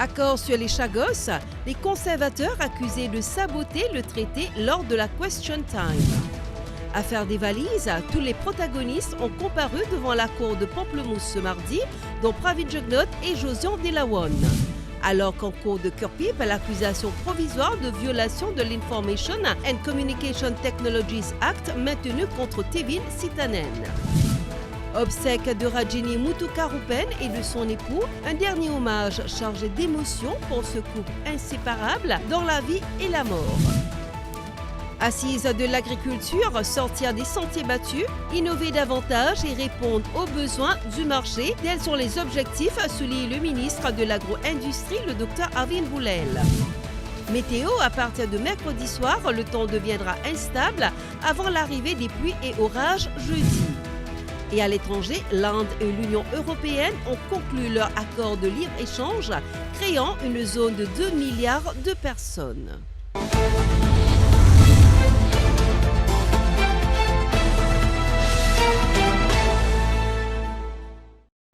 Accord sur les Chagos, les conservateurs accusés de saboter le traité lors de la Question Time. Affaire des valises, tous les protagonistes ont comparu devant la cour de Pamplemousse ce mardi, dont Pravin Jugnauth et Josian Dilawan. Alors qu'en cours de Kirpip, l'accusation provisoire de violation de l'Information and Communication Technologies Act maintenue contre Tevin Sitanen. Obsèques de Rajini Muthukarupen et de son époux, un dernier hommage chargé d'émotion pour ce couple inséparable dans la vie et la mort. Assises de l'agriculture, sortir des sentiers battus, innover davantage et répondre aux besoins du marché, tels sont les objectifs, souligne le ministre de l'Agro-Industrie, le Dr Arvind Boulel. Météo, à partir de mercredi soir, le temps deviendra instable avant l'arrivée des pluies et orages jeudi. Et à l'étranger, l'Inde et l'Union européenne ont conclu leur accord de libre-échange, créant une zone de 2 milliards de personnes.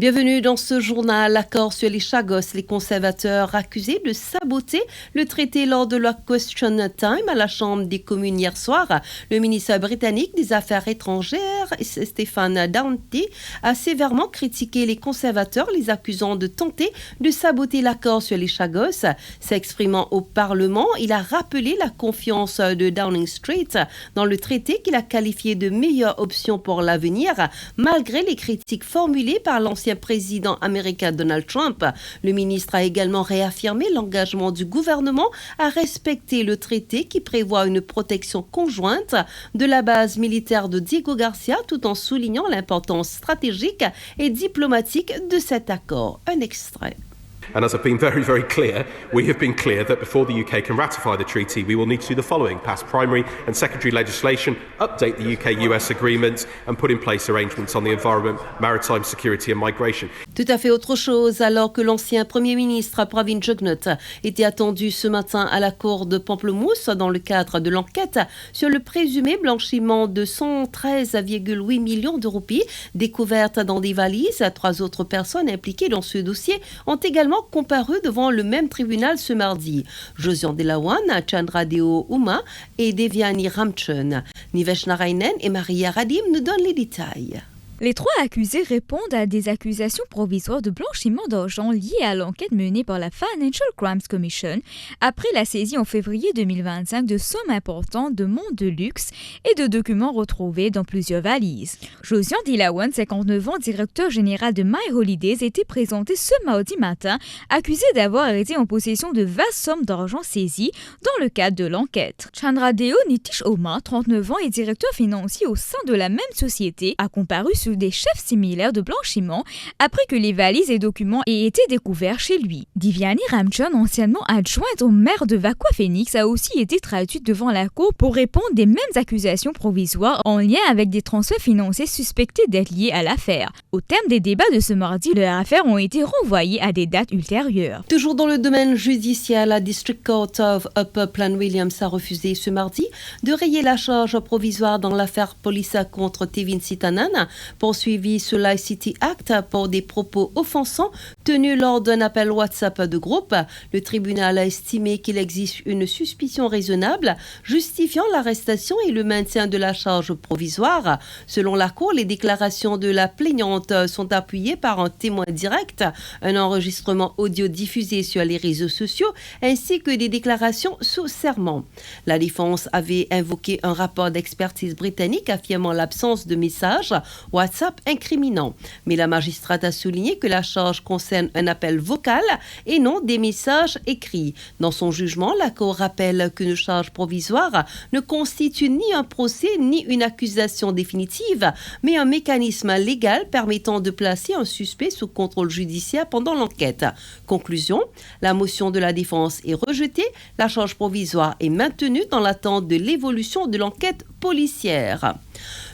Bienvenue dans ce journal. Accord sur les Chagos, les conservateurs accusés de saboter le traité lors de la Question Time à la Chambre des communes hier soir. Le ministre britannique des Affaires étrangères, Stéphane Doughty, a sévèrement critiqué les conservateurs, les accusant de tenter de saboter l'accord sur les Chagos. S'exprimant au Parlement, il a rappelé la confiance de Downing Street dans le traité qu'il a qualifié de meilleure option pour l'avenir, malgré les critiques formulées par l'ancien président américain Donald Trump. Le ministre a également réaffirmé l'engagement du gouvernement à respecter le traité qui prévoit une protection conjointe de la base militaire de Diego Garcia, tout en soulignant l'importance stratégique et diplomatique de cet accord. Un extrait. And as I've been very, very clear, we have been clear that before the UK can ratify the treaty, we will need to do the following: pass primary and secondary legislation, update the UK-US agreements, and put in place arrangements on the environment, maritime security and migration. Tout à fait autre chose, alors que l'ancien Premier ministre Pravin Jugnauth était attendu ce matin à la cour de Pamplemousse dans le cadre de l'enquête sur le présumé blanchiment de 113,8 millions de roupies découvertes dans des valises. 3 autres personnes impliquées dans ce dossier ont également comparu devant le même tribunal ce mardi. Josian Dilawan, Chandradeo Uma et Devyani Ramchun. Nivesh Narayanan et Maria Radim nous donnent les détails. Les 3 accusés répondent à des accusations provisoires de blanchiment d'argent liées à l'enquête menée par la Financial Crimes Commission après la saisie en février 2025 de sommes importantes de montres de luxe et de documents retrouvés dans plusieurs valises. Josian Dilawan, 59 ans, directeur général de My Holidays, était présenté ce mardi matin, accusé d'avoir été en possession de vastes sommes d'argent saisies dans le cadre de l'enquête. Chandradeo Nitish Oma, 39 ans et directeur financier au sein de la même société, a comparu sur des chefs similaires de blanchiment après que les valises et documents aient été découverts chez lui. Devyani Ramchun, anciennement adjointe au maire de Vakwa Phoenix, a aussi été traduite devant la cour pour répondre des mêmes accusations provisoires en lien avec des transferts financiers suspectés d'être liés à l'affaire. Au terme des débats de ce mardi, leurs affaires ont été renvoyées à des dates ultérieures. Toujours dans le domaine judiciaire, la District Court of Upper Plain-Williams a refusé ce mardi de rayer la charge provisoire dans l'affaire Polissa contre Tevin Sitanen, poursuivi sous l'ICT Act pour des propos offensants tenus lors d'un appel WhatsApp de groupe. Le tribunal a estimé qu'il existe une suspicion raisonnable justifiant l'arrestation et le maintien de la charge provisoire. Selon la Cour, les déclarations de la plaignante sont appuyées par un témoin direct, un enregistrement audio diffusé sur les réseaux sociaux ainsi que des déclarations sous serment. La défense avait invoqué un rapport d'expertise britannique affirmant l'absence de messages WhatsApp incriminant. Mais la magistrate a souligné que la charge concerne un appel vocal et non des messages écrits. Dans son jugement, la Cour rappelle qu'une charge provisoire ne constitue ni un procès ni une accusation définitive, mais un mécanisme légal permettant de placer un suspect sous contrôle judiciaire pendant l'enquête. Conclusion, la motion de la défense est rejetée, la charge provisoire est maintenue dans l'attente de l'évolution de l'enquête policière.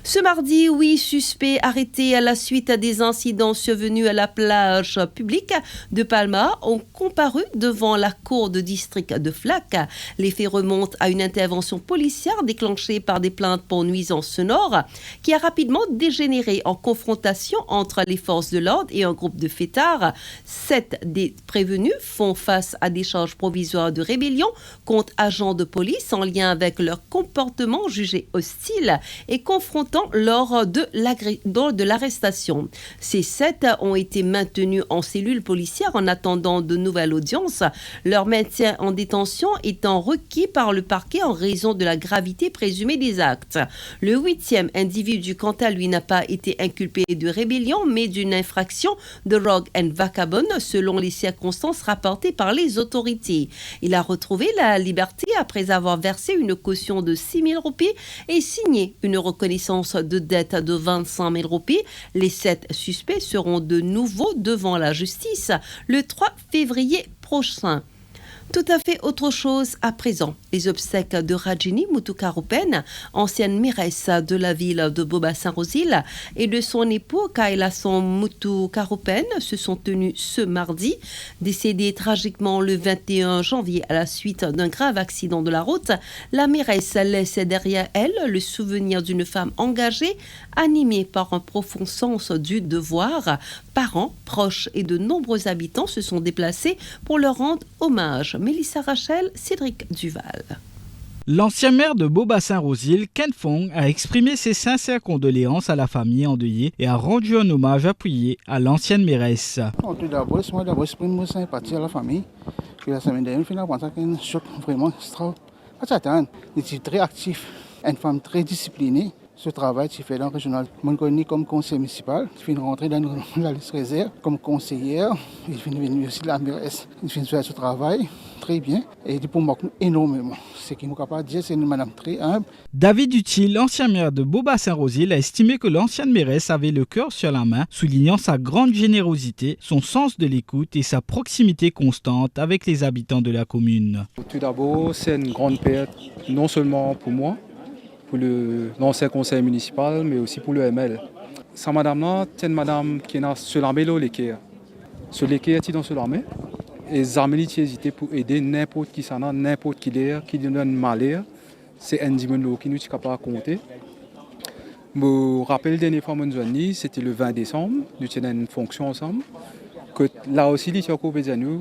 Ce mardi, 8 suspects arrêtés à la suite des incidents survenus à la plage publique de Palma ont comparu devant la cour de district de Flac. Les faits remontent à une intervention policière déclenchée par des plaintes pour nuisances sonores qui a rapidement dégénéré en confrontation entre les forces de l'ordre et un groupe de fêtards. 7 des prévenus font face à des charges provisoires de rébellion contre agents de police en lien avec leur comportement jugé hostile et confrontant lors de l'arrestation. Ces 7 ont été maintenus en cellule policière en attendant de nouvelles audiences, leur maintien en détention étant requis par le parquet en raison de la gravité présumée des actes. Le 8e individu, quant à lui, n'a pas été inculpé de rébellion, mais d'une infraction de rogue and vagabond selon les circonstances rapportées par les autorités. Il a retrouvé la liberté après avoir versé une caution de 6 000 roupies et signé une reconnaissance de dette de 25 000 roupies. Les 7 suspects seront de nouveau devant la justice le 3 février prochain. Tout à fait autre chose à présent. Les obsèques de Rajini Mutukarupen, ancienne mairesse de la ville de Boba-Saint-Rosil, et de son époux Kailason Mutukarupen se sont tenues ce mardi. Décédée tragiquement le 21 janvier à la suite d'un grave accident de la route, la mairesse laisse derrière elle le souvenir d'une femme engagée, animée par un profond sens du devoir. Parents, proches et de nombreux habitants se sont déplacés pour leur rendre hommage. Mélissa Rachel, Cédric Duval. L'ancien maire de Boba-Saint-Rosil, Ken Fong, a exprimé ses sincères condoléances à la famille endeuillée et a rendu un hommage appuyé à l'ancienne mairesse. Tout d'abord, j'exprime ma sympathie à la famille. La semaine dernière, finalement, c'est un choc vraiment extraordinaire. Elle était très active, une femme très disciplinée. Ce travail, tu fais dans le régional. Je me connais comme conseiller municipal. Je viens de rentrer dans la liste réserve comme conseillère. Je viens de venir aussi de la mairesse. Je viens de faire ce travail très bien. Et pour moi, énormément. Ce qui est capable de dire, c'est une madame très humble. David Dutil, l'ancien maire de Boba-Saint-Rosil, a estimé que l'ancienne mairesse avait le cœur sur la main, soulignant sa grande générosité, son sens de l'écoute et sa proximité constante avec les habitants de la commune. Tout d'abord, c'est une grande perte, non seulement pour moi, pour l'ancien conseil municipal, mais aussi pour le ML. Sa madame-là, c'est une madame qui est sur l'armée, sur l'équerre, qui est dans l'armée. Et les armées qui hésitent pour aider n'importe qui s'en a, n'importe qui l'air, qui donne malheur. C'est un dimanche qui nous est capable de compter. Je me rappelle la dernière fois que c'était le 20 décembre, nous avons une fonction ensemble. Que là aussi, il y a encore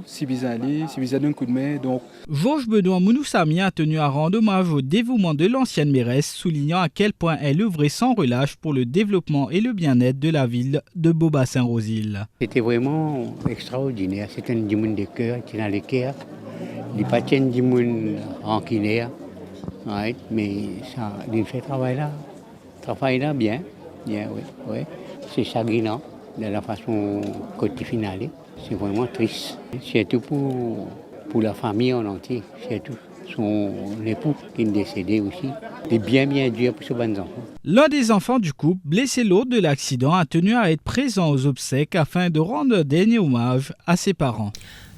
si besoin un coup de main. Donc... Georges Benoît Mounoussami a tenu à rendre hommage au dévouement de l'ancienne mairesse, soulignant à quel point elle œuvrait sans relâche pour le développement et le bien-être de la ville de Boba-Saint-Rosil. C'était vraiment extraordinaire. C'était un dimanche de cœur qui est dans les cœurs. Il n'y a pas de dimanche rancunier. Ouais, mais ça, il fait travail là bien, oui. C'est chagrinant de la façon côté finale. C'est vraiment triste. Surtout pour la famille en entier, surtout son époux qui est décédé aussi. C'est bien dur pour ce bon enfant. L'un des enfants du couple, blessé lors de l'accident, a tenu à être présent aux obsèques afin de rendre un dernier hommage à ses parents.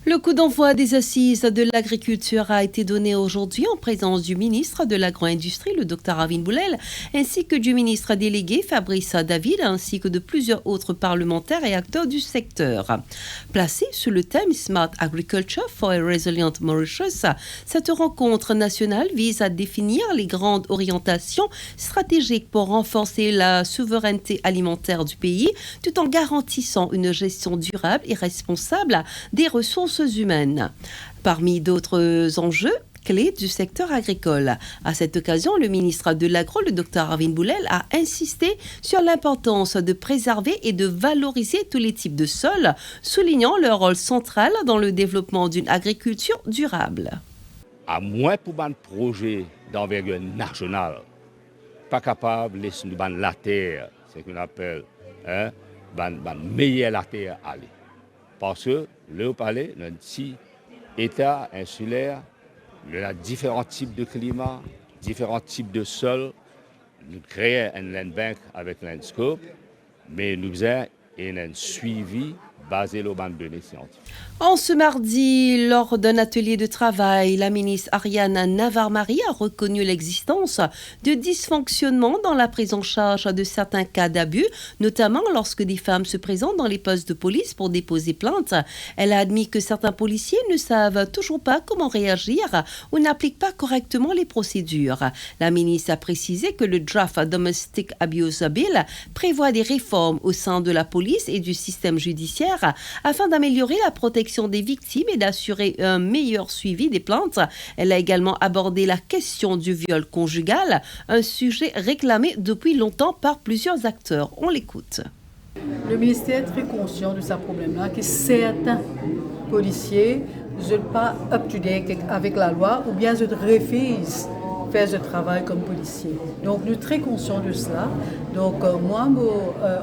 Le coup d'envoi des assises de l'agriculture a été donné aujourd'hui en présence du ministre de l'Agro-Industrie, le Dr Arvin Boulel, ainsi que du ministre délégué Fabrice David, ainsi que de plusieurs autres parlementaires et acteurs du secteur. Placée sous le thème Smart Agriculture for a Resilient Mauritius, cette rencontre nationale vise à définir les grandes orientations stratégiques pour renforcer la souveraineté alimentaire du pays, tout en garantissant une gestion durable et responsable des ressources humaines. Parmi d'autres enjeux clés du secteur agricole. À cette occasion, le ministre de l'Agro, le Dr Arvin Boulel, a insisté sur l'importance de préserver et de valoriser tous les types de sols, soulignant leur rôle central dans le développement d'une agriculture durable. À moins pour un projet d'envergure nationale, pas capable de laisser la terre, ce qu'on appelle meilleure la terre aller. Parce que le palais, notre petit État insulaire, il y a différents types de climats, différents types de sols. Nous créons un land bank avec Landscope, mais nous faisons un suivi basé sur les données scientifiques. En ce mardi, lors d'un atelier de travail, la ministre Ariane Navarmari a reconnu l'existence de dysfonctionnements dans la prise en charge de certains cas d'abus, notamment lorsque des femmes se présentent dans les postes de police pour déposer plainte. Elle a admis que certains policiers ne savent toujours pas comment réagir ou n'appliquent pas correctement les procédures. La ministre a précisé que le draft Domestic Abuse Bill prévoit des réformes au sein de la police et du système judiciaire afin d'améliorer la protection des victimes et d'assurer un meilleur suivi des plaintes. Elle a également abordé la question du viol conjugal, un sujet réclamé depuis longtemps par plusieurs acteurs. On l'écoute. Le ministère est très conscient de ce problème-là, que certains policiers ne sont pas up-to-date avec la loi ou bien ils refusent faire ce travail comme policier. Donc nous sommes très conscients de cela. Donc moi,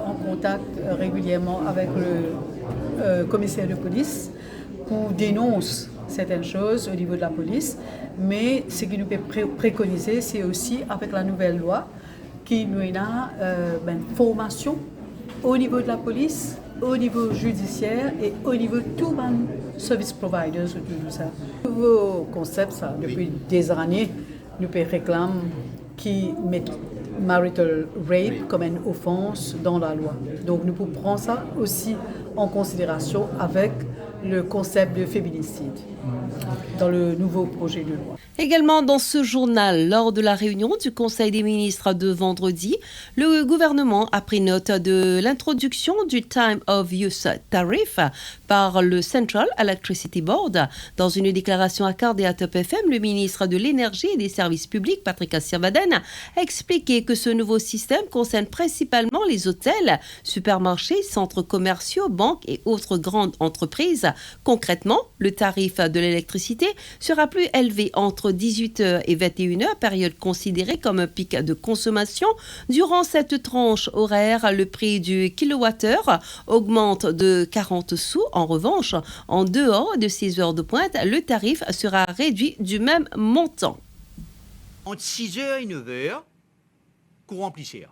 en contact régulièrement avec le commissaire de police pour dénoncer certaines choses au niveau de la police. Mais ce qui nous peut préconiser, c'est aussi avec la nouvelle loi qui nous a une formation au niveau de la police, au niveau judiciaire et au niveau de tous les service providers autour de ça. Le nouveau concept, ça, depuis des années, nous réclamons qui met marital rape comme une offense dans la loi. Donc nous pouvons prendre ça aussi en considération avec le concept de féminicide dans le nouveau projet de loi. Également dans ce journal, lors de la réunion du Conseil des ministres de vendredi, le gouvernement a pris note de l'introduction du Time of Use Tariff par le Central Electricity Board. Dans une déclaration accordée à Top FM, le ministre de l'Énergie et des Services publics, Patrick Assirvaden, a expliqué que ce nouveau système concerne principalement les hôtels, supermarchés, centres commerciaux, banques et autres grandes entreprises. Concrètement, le tarif de l'électricité sera plus élevé entre 18h et 21h, période considérée comme un pic de consommation. Durant cette tranche horaire, le prix du kilowattheure augmente de 40 sous. En revanche, en dehors de ces heures de pointe, le tarif sera réduit du même montant. Entre 6h et 9h, courant plissé.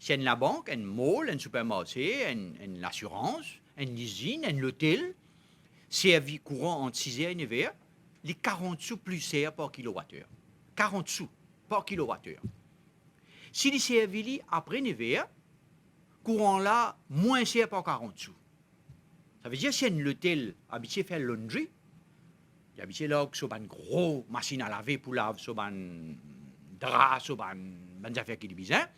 C'est la banque, une mall, un supermarché, une assurance, une usine, un hôtel. Servi courant entre 6h et 9h, les 40 sous plus cher par kilowattheure. 40 sous par kilowattheure. Si les servis après 9h, courant là, moins cher par 40 sous. Ça veut dire que si un hôtel habitué faire laundry, il habitué là sur une grosse machine à laver pour laver sur un drap, sur une affaire qui est bizarre,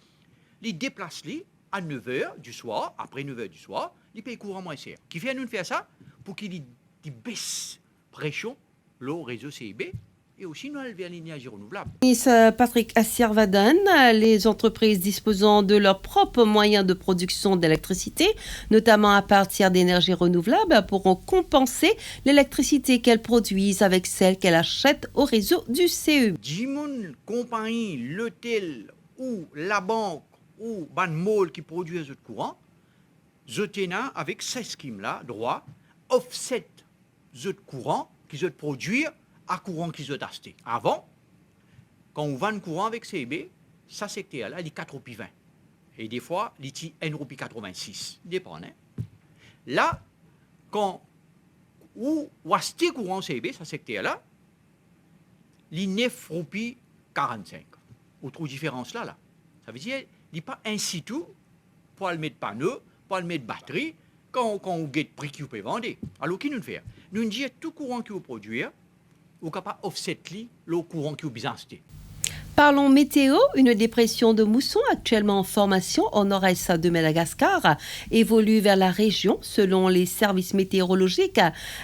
les déplace à 9h du soir, après 9h du soir, ils payent courant moins cher. Qui fait nous faire ça pour qu'il baisse pression le réseau CIB et aussi nous aller vers l'énergie renouvelable. Ministre Patrick Assirvaden, les entreprises disposant de leurs propres moyens de production d'électricité, notamment à partir d'énergie renouvelable, pourront compenser l'électricité qu'elles produisent avec celle qu'elles achètent au réseau du CEB. Une compagnie, l'hôtel ou la banque ou ban mall qui produit ce courant, je tiens avec ces schemes-là droit offset ce courant qui se produit à courant qui se acheté. Avant, quand on vend le courant avec CB, ça secteur là, il est 4,20 €. Et des fois, il est 1,86 €. Dépend. Hein? Là, quand on achète courant CB, ça secteur là, il est 9,45 €. Autre différence là. Ça veut dire, il n'est pas ainsi tout pour le mettre panneau, pour le mettre batterie, quand on get prix qui vous peut vendre. Alors, qu'est-ce que nous faisons? Nous disons tout courant qui vous produit, ou capable offset le courant qui vous besoin. Parlons météo. Une dépression de mousson actuellement en formation au nord-est de Madagascar évolue vers la région selon les services météorologiques.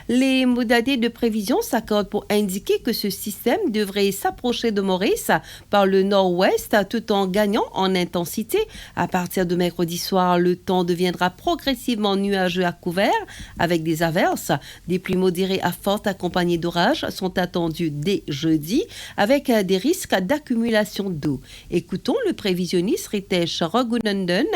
Les modalités de prévision s'accordent pour indiquer que ce système devrait s'approcher de Maurice par le nord-ouest tout en gagnant en intensité. À partir de mercredi soir, le temps deviendra progressivement nuageux à couvert avec des averses. Des pluies modérées à fortes accompagnées d'orages sont attendues dès jeudi avec des risques d'accumulation d'eau. Écoutons le prévisionniste Ritesh Raghunandan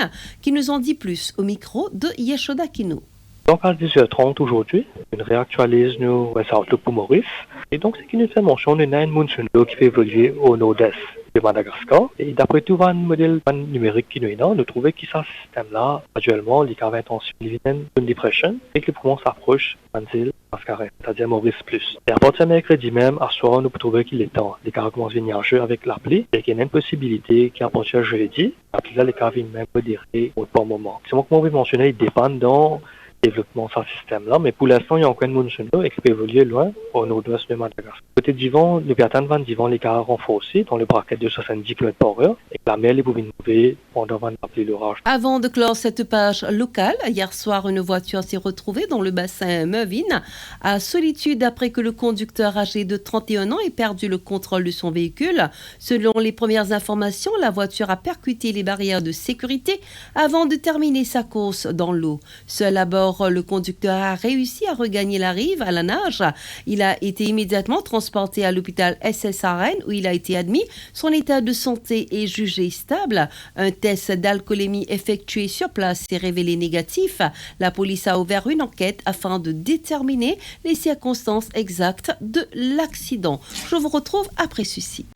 qui nous en dit plus au micro de Yeshoda Kino. Donc à 10h30 aujourd'hui, on réactualise nos West Outlook pour Maurice. Et donc, ce qui nous fait mention d'une monsoon qui fait évoluer au nord-est. de Madagascar. Et d'après tout le modèle numérique qui nous nous trouvons que ce système-là, actuellement, il y a intention de une dépression et que pour s'approche de mascaret, c'est-à-dire Maurice Plus. Et à partir de mercredi même, à soir, nous trouvons qu'il est temps. Les cas commencent à venir en jeu avec l'appli et qu'il y a une possibilité qu'à partir de jeudi, l'appli là, les cas viennent même modérer au bon moment. C'est moi que je mentionné, il dépend dans développement de ce système-là, mais pour l'instant, il y a encore une monsuno et qui peut évoluer loin au nord-ouest de Madagascar. Côté d'Yvan, le Piatan van Divan, les cas renforcés dans le braquet de 70 km/h et la mer est pour innover pendant l'appeler l'orage. Avant de clore cette page locale, hier soir, une voiture s'est retrouvée dans le bassin Mervyn à Solitude après que le conducteur âgé de 31 ans ait perdu le contrôle de son véhicule. Selon les premières informations, la voiture a percuté les barrières de sécurité avant de terminer sa course dans l'eau. Seul à bord, le conducteur a réussi à regagner la rive à la nage. Il a été immédiatement transporté à l'hôpital SSRN où il a été admis. Son état de santé est jugé stable. Un test d'alcoolémie effectué sur place s'est révélé négatif. La police a ouvert une enquête afin de déterminer les circonstances exactes de l'accident. Je vous retrouve après ceci.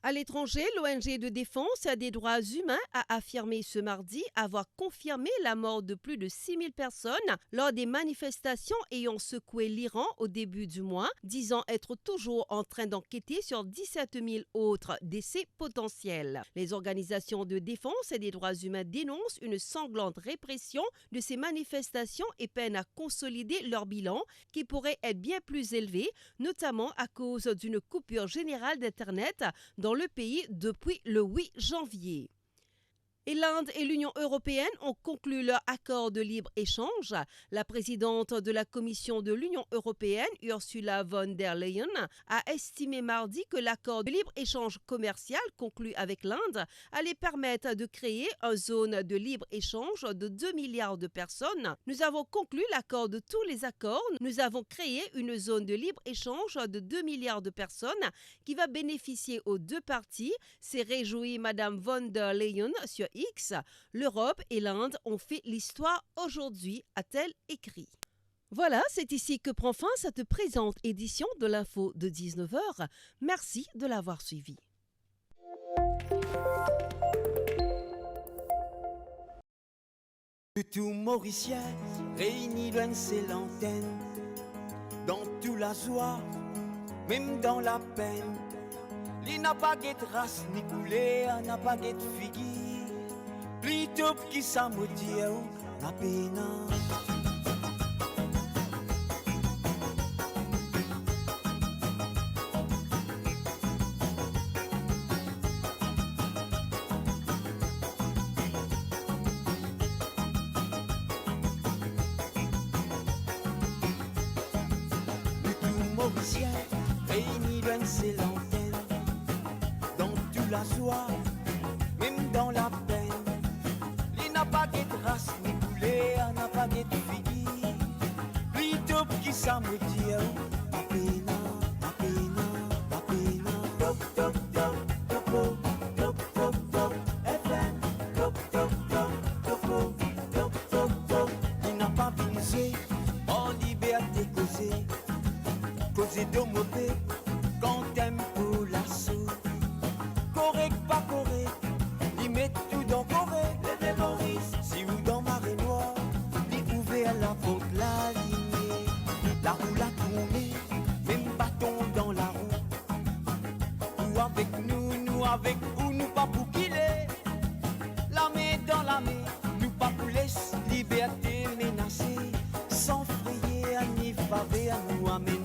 À l'étranger, l'ONG de défense des droits humains a affirmé ce mardi avoir confirmé la mort de plus de 6000 personnes lors des manifestations ayant secoué l'Iran au début du mois, disant être toujours en train d'enquêter sur 17 000 autres décès potentiels. Les organisations de défense des droits humains dénoncent une sanglante répression de ces manifestations et peinent à consolider leur bilan qui pourrait être bien plus élevé, notamment à cause d'une coupure générale d'Internet dans le pays depuis le 8 janvier. Et l'Inde et l'Union européenne ont conclu leur accord de libre-échange. La présidente de la Commission de l'Union européenne, Ursula von der Leyen, a estimé mardi que l'accord de libre-échange commercial conclu avec l'Inde allait permettre de créer une zone de libre-échange de 2 milliards de personnes. Nous avons conclu l'accord de tous les accords. Nous avons créé une zone de libre-échange de 2 milliards de personnes qui va bénéficier aux deux parties, s'est réjouie Mme von der Leyen sur X. L'Europe et l'Inde ont fait l'histoire aujourd'hui, a-t-elle écrit. Voilà, c'est ici que prend fin cette présente édition de l'info de 19h. Merci de l'avoir suivi. Tout Mauricien réuni loin de ses lanternes, dans tout la joie, même dans la peine. Il n'a pas de race ni couleur, n'a pas de figure, plutôt qui ça me dit, n'a peine. Mauricien réuni loin de ses lanternes, dans toute la joie, même dans la peine. Il n'a pas de race ni couleur, n'a pas de figure, plutôt qui ça me dit, ma peine, ma peine, ma peine. Top, top, top, topo, top, top, top, FM, top, top, top, topo, top, top, top. Il n'a pas brisé, en liberté causée. Causer de mauvais quand t'aimes pour l'assaut. Correct, pas correct, ils mettent tout dans correct. Les mémoristes, si vous dans marée noire, ils ouvert la faute, la lignée. La roue la tournée, même bâton dans la roue. Nous avec nous, nous avec vous, nous pas pour qu'il est. La main dans la main, nous pas pour laisser liberté menacée. Sans frayer, ni faver à nous amener.